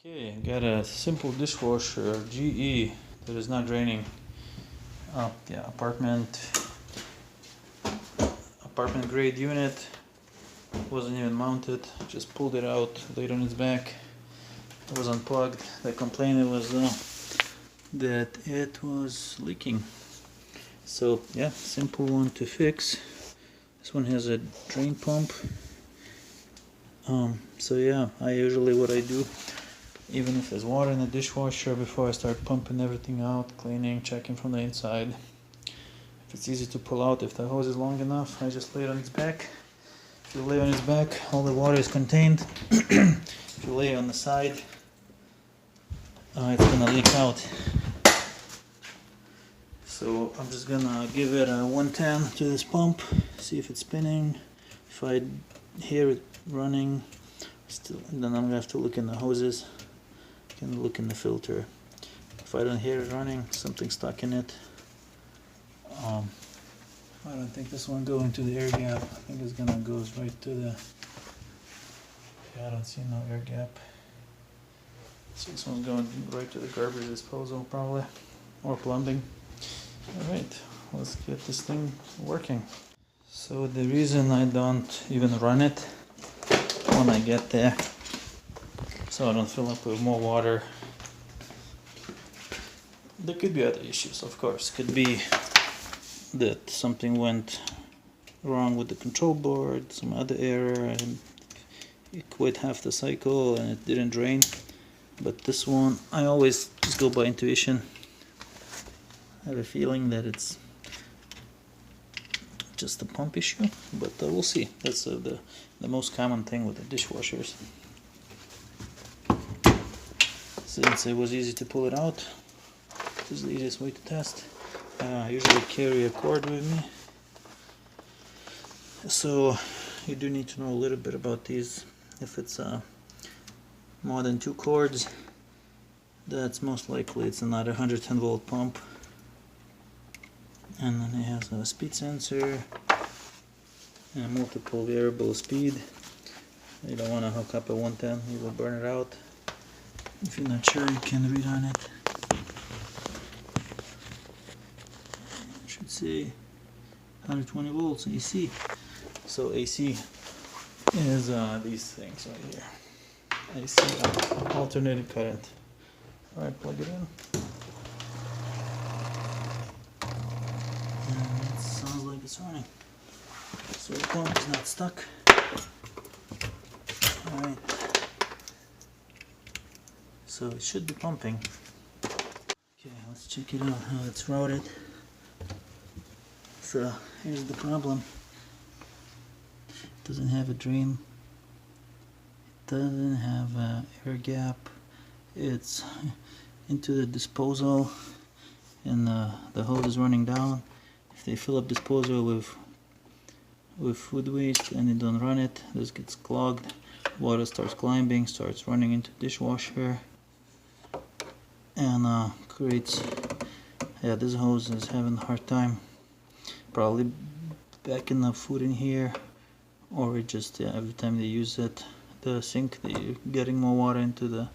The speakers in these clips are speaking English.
Okay, I got a simple dishwasher GE that is not draining. Yeah, apartment grade unit. Wasn't even mounted. Just pulled it out, laid on its back. It was unplugged. The complaint was that it was leaking. So yeah, simple one to fix. This one has a drain pump. So yeah, what I do, even if there's water in the dishwasher, before I start pumping everything out, cleaning, checking from the inside. If it's easy to pull out, if the hose is long enough, I just lay it on its back. If you lay on its back, all the water is contained. If you lay it on the side, it's gonna leak out. So I'm just gonna give it a 110 to this pump, see if it's spinning. If I hear it running, then I'm gonna have to look in the hoses. I can look in the filter. If I don't hear it running, something's stuck in it. I don't think this one goes into the air gap. I think it's gonna goes right to the. Yeah, I don't see no air gap. So this one's going right to the garbage disposal probably, or plumbing. All right, let's get this thing working. So the reason I don't even run it when I get there, so I don't fill up with more water. There could be other issues, of course. Could be that something went wrong with the control board, some other error, and it quit half the cycle and it didn't drain. But this one, I always just go by intuition. I have a feeling that it's just a pump issue, but we'll see. That's the most common thing with the dishwashers. Since it was easy to pull it out, this is the easiest way to test. I usually carry a cord with me, so you do need to know a little bit about these. If it's more than 2 cords, that's most likely it's another 110 volt pump. And then it has a speed sensor and multiple variable speed. You don't want to hook up a 110, you will burn it out. If you're not sure, you can read on it. It should say 120 volts AC. So AC is these things right here. AC, alternating current. Alright, plug it in. And it sounds like it's running. So the pump is not stuck. Alright. So it should be pumping. Okay, let's check it out how it's routed. So here's the problem. It doesn't have a drain. It doesn't have an air gap. It's into the disposal, and the hose is running down. If they fill up disposal with food waste and they don't run it, this gets clogged. Water starts climbing, starts running into the dishwasher, and creates. Yeah, this hose is having a hard time. Probably backing the food in here, or just every time they use it, the sink, they're getting more water into the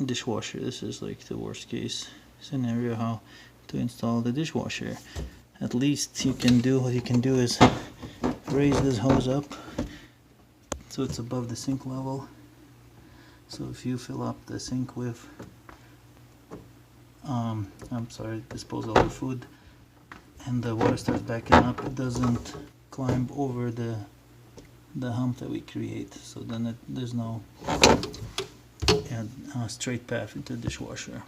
dishwasher. This is like the worst case scenario how to install the dishwasher. At least what you can do is raise this hose up so it's above the sink level. So if you fill up the sink with disposal of food, and the water starts backing up, it doesn't climb over the hump that we create. So then there's no straight path into the dishwasher.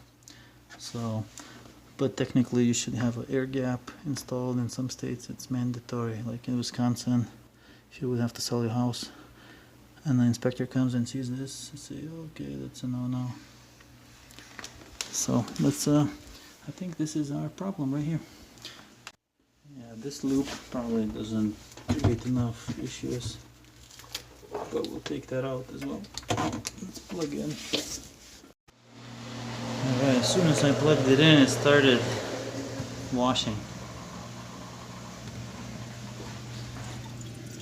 So, but technically you should have an air gap installed. In some states it's mandatory, like in Wisconsin. If you would have to sell your house and the inspector comes and sees this, you say, okay, that's a no-no. So let's I think this is our problem right here. Yeah, this loop probably doesn't create enough issues, but we'll take that out as well. Let's plug in. Alright, as soon as I plugged it in, it started washing.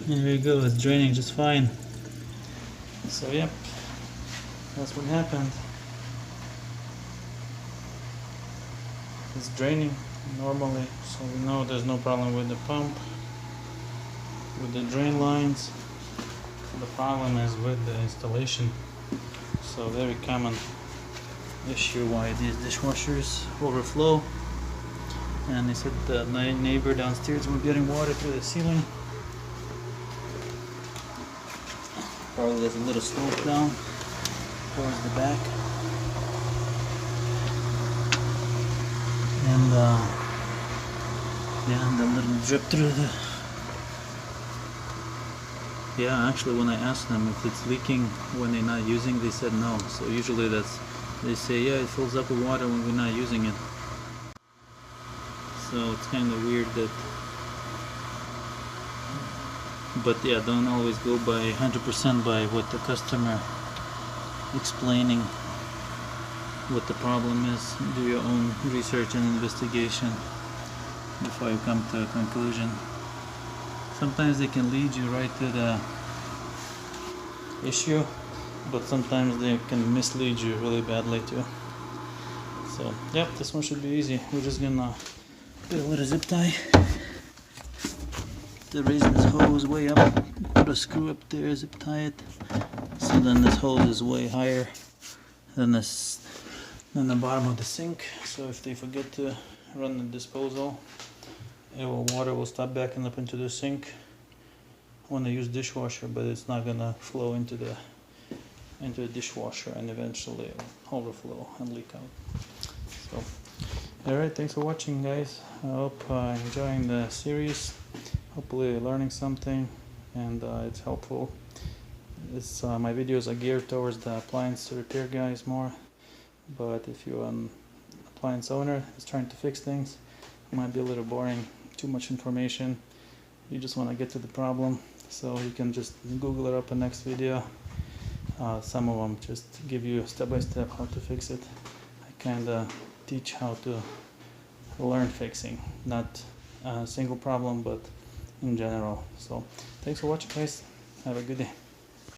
And there you go, it's draining just fine. So yep, that's what happened. It's draining normally, so we know there's no problem with the pump, with the drain lines. The problem is with the installation. So very common issue why these dishwashers overflow. And they said the neighbor downstairs were getting water through the ceiling. Probably there's a little slope down towards the back. And yeah, the little drip through the... Yeah, actually when I asked them if it's leaking when they're not using, they said no. So usually that's, they say yeah, it fills up with water when we're not using it. So it's kind of weird that, but yeah, don't always go by 100% by what the customer explaining what the problem is. Do your own research and investigation before you come to a conclusion. Sometimes they can lead you right to the issue, but sometimes they can mislead you really badly too. So yep, this one should be easy. We're just gonna put a little zip tie to raise this hose way up, put a screw up there, zip tie it, so then this hose is way higher than the bottom of the sink. So if they forget to run the disposal, water will stop backing up into the sink when they use dishwasher, but it's not gonna flow into the dishwasher and eventually overflow and leak out. So alright, thanks for watching guys. I hope enjoying the series, hopefully learning something, and it's helpful. My videos are geared towards the appliance repair guys more, but if you're an appliance owner who's trying to fix things, it might be a little boring, too much information. You just want to get to the problem, so you can just Google it up in the next video. Some of them just give you step by step how to fix it. I kind of teach how to learn fixing, not a single problem but in general. So thanks for watching guys, have a good day.